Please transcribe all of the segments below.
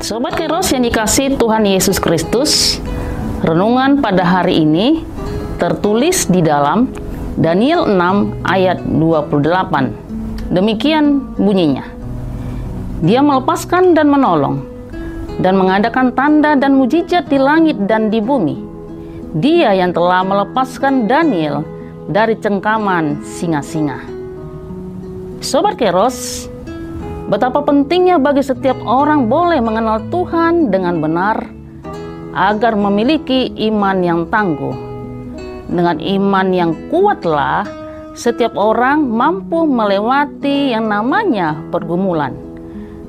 Sobat Kairos yang dikasihi Tuhan Yesus Kristus, renungan pada hari ini tertulis di dalam Daniel 6 ayat 28. Demikian bunyinya. Dia melepaskan dan menolong, dan mengadakan tanda dan mujizat di langit dan di bumi. Dia yang telah melepaskan Daniel dari cengkaman singa-singa. Sobat Kairos, betapa pentingnya bagi setiap orang boleh mengenal Tuhan dengan benar agar memiliki iman yang tangguh. Dengan iman yang kuatlah setiap orang mampu melewati yang namanya pergumulan,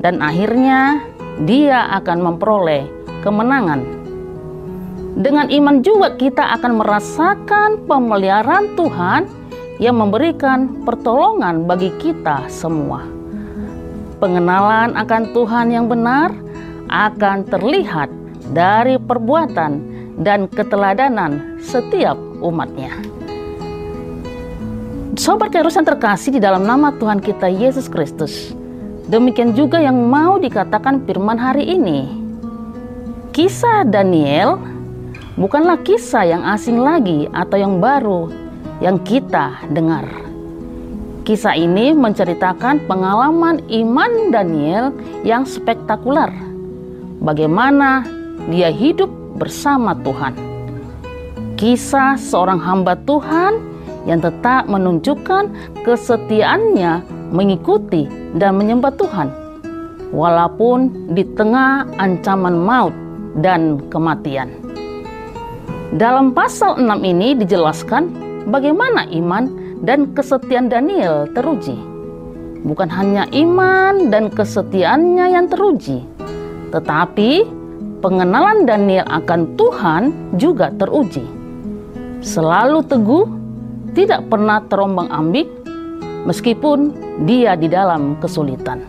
dan akhirnya dia akan memperoleh kemenangan. Dengan iman juga kita akan merasakan pemeliharaan Tuhan yang memberikan pertolongan bagi kita semua. Pengenalan akan Tuhan yang benar akan terlihat dari perbuatan dan keteladanan setiap umatnya. Sobat Kairos yang terkasih di dalam nama Tuhan kita Yesus Kristus, demikian juga yang mau dikatakan firman hari ini. Kisah Daniel bukanlah kisah yang asing lagi atau yang baru yang kita dengar. Kisah ini menceritakan pengalaman iman Daniel yang spektakuler. Bagaimana dia hidup bersama Tuhan. Kisah seorang hamba Tuhan yang tetap menunjukkan kesetiaannya mengikuti dan menyembah Tuhan, walaupun di tengah ancaman maut dan kematian. Dalam pasal 6 ini dijelaskan bagaimana iman dan kesetiaan Daniel teruji. Bukan hanya iman dan kesetiaannya yang teruji, tetapi pengenalan Daniel akan Tuhan juga teruji. Selalu teguh, tidak pernah terombang-ambing meskipun dia di dalam kesulitan.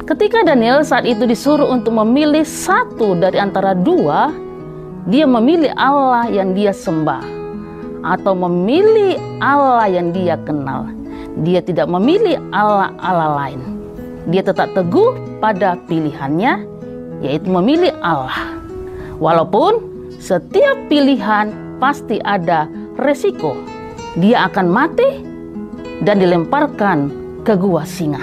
Ketika Daniel saat itu disuruh untuk memilih satu dari antara dua, dia memilih Allah yang dia sembah atau memilih Allah yang dia kenal. Dia tidak memilih Allah-Allah lain. Dia tetap teguh pada pilihannya, yaitu memilih Allah. Walaupun setiap pilihan pasti ada resiko. Dia akan mati dan dilemparkan ke gua singa.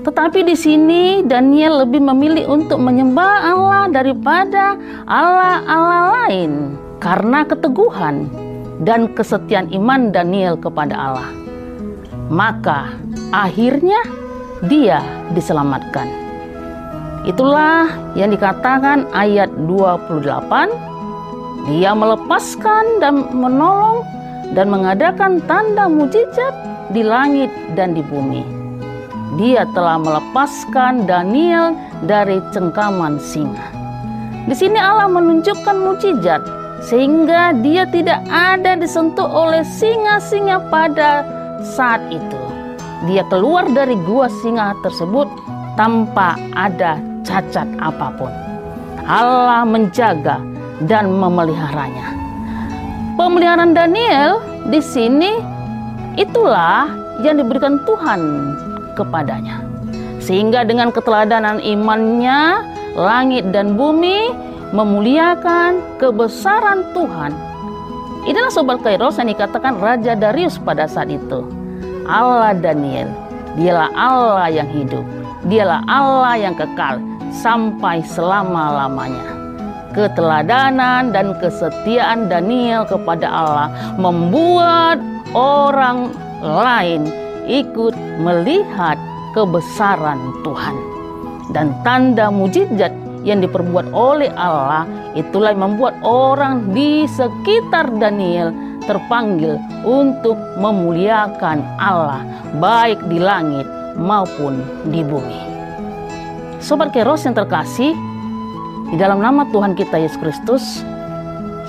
Tetapi di sini Daniel lebih memilih untuk menyembah Allah daripada Allah-Allah lain karena keteguhan dan kesetiaan iman Daniel kepada Allah. Maka akhirnya dia diselamatkan. Itulah yang dikatakan ayat 28. Dia melepaskan dan menolong dan mengadakan tanda mujizat di langit dan di bumi. Dia telah melepaskan Daniel dari cengkaman singa. Di sini Allah menunjukkan mujizat sehingga dia tidak ada disentuh oleh singa-singa pada saat itu. Dia keluar dari gua singa tersebut tanpa ada cacat apapun. Allah menjaga dan memeliharanya. Pemeliharaan Daniel di sini itulah yang diberikan Tuhan kepadanya. Sehingga dengan keteladanan imannya, langit dan bumi memuliakan kebesaran Tuhan. Inilah Sobat Kairos yang dikatakan Raja Darius pada saat itu. Allah Daniel, dialah Allah yang hidup. Dialah Allah yang kekal sampai selama-lamanya. Keteladanan dan kesetiaan Daniel kepada Allah membuat orang lain ikut melihat kebesaran Tuhan. Dan tanda mujizat yang diperbuat oleh Allah itulah yang membuat orang di sekitar Daniel terpanggil untuk memuliakan Allah baik di langit maupun di bumi. Sobat Kairos yang terkasih, di dalam nama Tuhan kita Yesus Kristus,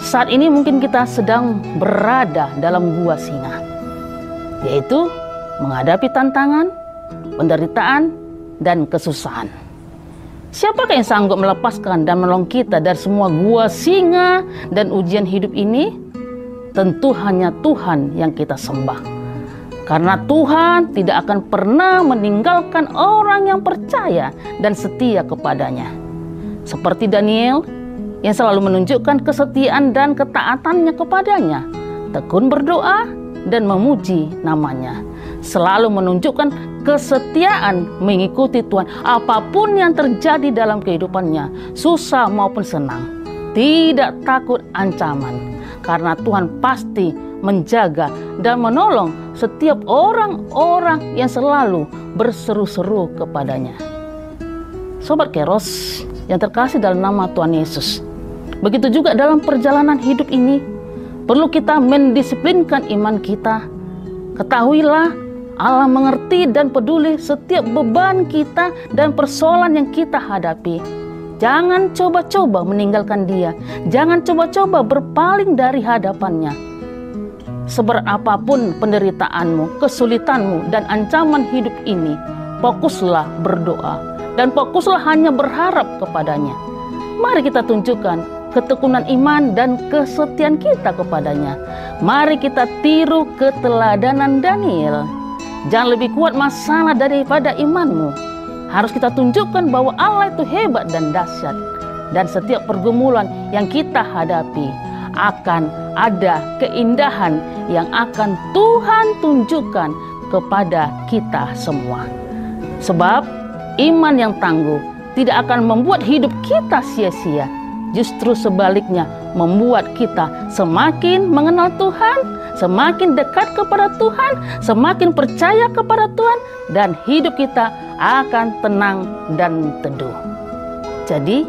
saat ini mungkin kita sedang berada dalam gua singa, yaitu menghadapi tantangan, penderitaan, dan kesusahan. Siapakah yang sanggup melepaskan dan menolong kita dari semua gua singa dan ujian hidup ini? Tentu hanya Tuhan yang kita sembah. Karena Tuhan tidak akan pernah meninggalkan orang yang percaya dan setia kepadanya. Seperti Daniel yang selalu menunjukkan kesetiaan dan ketaatannya kepadanya, tekun berdoa dan memuji namanya, selalu menunjukkan kesetiaan mengikuti Tuhan apapun yang terjadi dalam kehidupannya, susah maupun senang. Tidak takut ancaman, karena Tuhan pasti menjaga dan menolong setiap orang-orang yang selalu berseru-seru kepadanya. Sobat Keros yang terkasih dalam nama Tuhan Yesus, begitu juga dalam perjalanan hidup ini, perlu kita mendisiplinkan iman kita. Ketahuilah, Allah mengerti dan peduli setiap beban kita dan persoalan yang kita hadapi. Jangan coba-coba meninggalkan Dia. Jangan coba-coba berpaling dari hadapannya. Seberat apapun penderitaanmu, kesulitanmu, dan ancaman hidup ini, fokuslah berdoa dan fokuslah hanya berharap kepadanya. Mari kita tunjukkan ketekunan iman dan kesetiaan kita kepadanya. Mari kita tiru keteladanan Daniel. Jangan lebih kuat masalah daripada imanmu. Harus kita tunjukkan bahwa Allah itu hebat dan dahsyat. Dan setiap pergumulan yang kita hadapi akan ada keindahan yang akan Tuhan tunjukkan kepada kita semua. Sebab iman yang tangguh tidak akan membuat hidup kita sia-sia. Justru sebaliknya membuat kita semakin mengenal Tuhan, semakin dekat kepada Tuhan, semakin percaya kepada Tuhan, dan hidup kita akan tenang dan teduh. Jadi,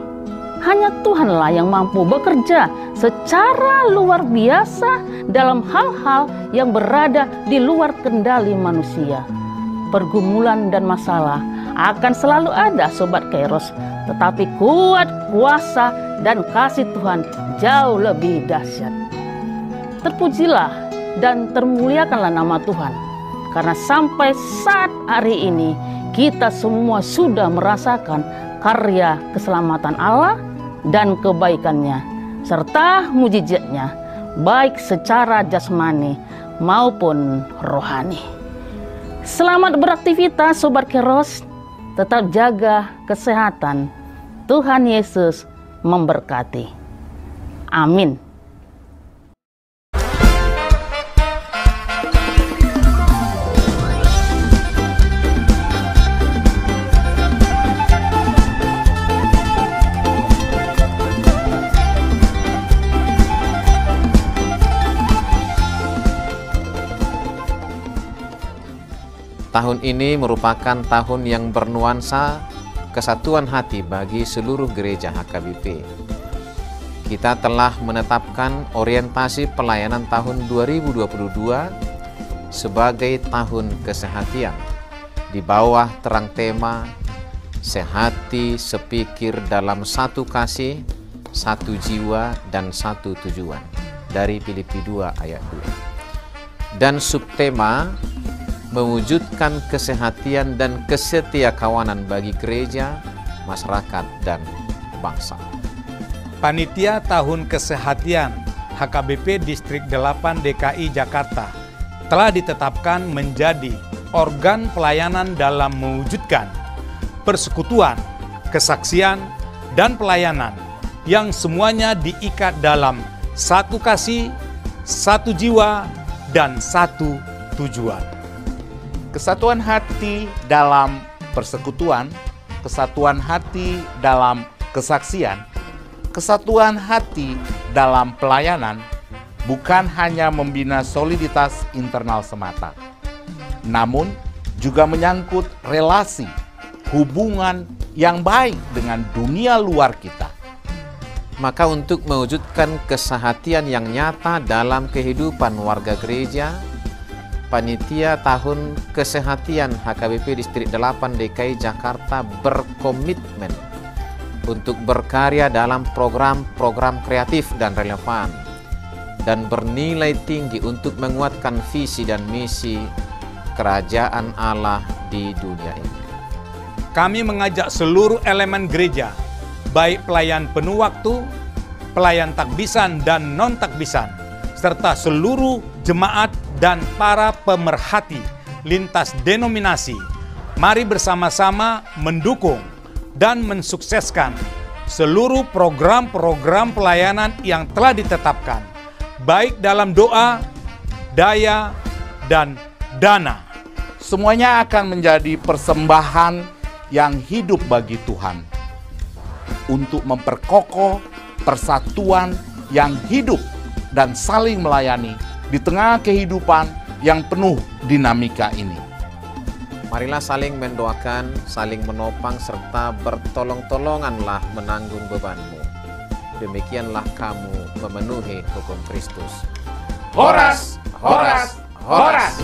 hanya Tuhanlah yang mampu bekerja secara luar biasa dalam hal-hal yang berada di luar kendali manusia. Pergumulan dan masalah akan selalu ada, Sobat Kairos, tetapi kuat kuasa dan kasih Tuhan jauh lebih dahsyat. Terpujilah dan termuliakanlah nama Tuhan, karena sampai saat hari ini kita semua sudah merasakan karya keselamatan Allah dan kebaikannya serta mujizatnya, baik secara jasmani maupun rohani. Selamat beraktivitas, Sobat Keros. Tetap jaga kesehatan. Tuhan Yesus memberkati. Amin. Tahun ini merupakan tahun yang bernuansa kesatuan hati bagi seluruh gereja HKBP. Kita telah menetapkan orientasi pelayanan tahun 2022 sebagai tahun kesehatian di bawah terang tema sehati sepikir dalam satu kasih, satu jiwa, dan satu tujuan dari Filipi 2 ayat 2. Dan subtema mewujudkan kesehatian dan kesetiakawanan bagi gereja, masyarakat, dan bangsa. Panitia Tahun Kesehatian HKBP Distrik 8 DKI Jakarta telah ditetapkan menjadi organ pelayanan dalam mewujudkan persekutuan, kesaksian, dan pelayanan yang semuanya diikat dalam satu kasih, satu jiwa, dan satu tujuan. Kesatuan hati dalam persekutuan, kesatuan hati dalam kesaksian, kesatuan hati dalam pelayanan bukan hanya membina soliditas internal semata, namun juga menyangkut relasi, hubungan yang baik dengan dunia luar kita. Maka untuk mewujudkan kesehatian yang nyata dalam kehidupan warga gereja, Panitia Tahun Kesehatian HKBP Distrik 8 DKI Jakarta berkomitmen untuk berkarya dalam program-program kreatif dan relevan dan bernilai tinggi untuk menguatkan visi dan misi kerajaan Allah di dunia ini. Kami mengajak seluruh elemen gereja, baik pelayan penuh waktu, pelayan takbisan dan non-takbisan, serta seluruh jemaat dan para pemerhati lintas denominasi. Mari bersama-sama mendukung dan mensukseskan seluruh program-program pelayanan yang telah ditetapkan, baik dalam doa, daya, dan dana. Semuanya akan menjadi persembahan yang hidup bagi Tuhan untuk memperkokoh persatuan yang hidup dan saling melayani di tengah kehidupan yang penuh dinamika ini. Marilah saling mendoakan, saling menopang, serta bertolong-tolonganlah menanggung bebanmu. Demikianlah kamu memenuhi hukum Kristus. Horas, horas, horas!